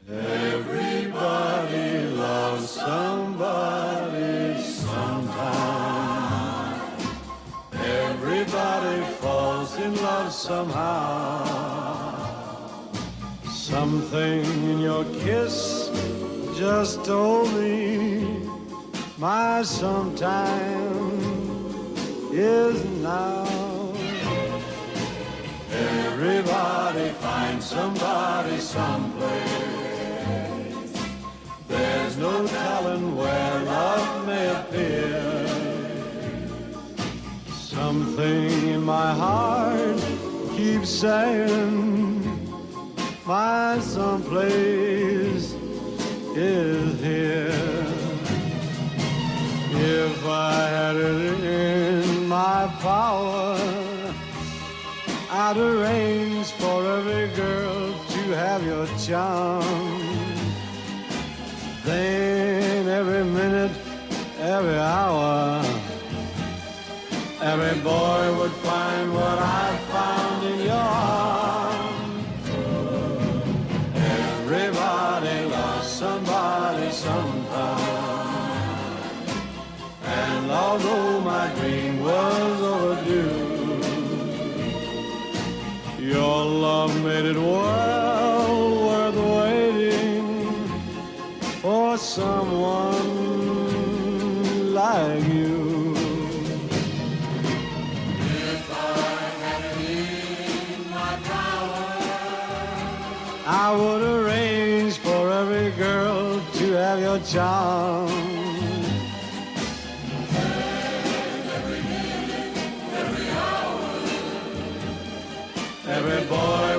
Everybody loves somebody sometime. Everybody falls in love somehow. Something in your kiss just told me my sometime is now. Everybody finds somebody someplace. There's no telling where love may appear. Something in my heart keeps saying my someplace is here. If I had it in my power, I'd arrange for every girl to have your charm. Then every minute, every hour, every boy would find what I found in your arms. Everybody loves somebody sometime. And although my dream was overdue, your love made it well worth waiting for someone like you. If I had it in my power, I would arrange for every girl to have your charm. and every minute, every hour, Every boy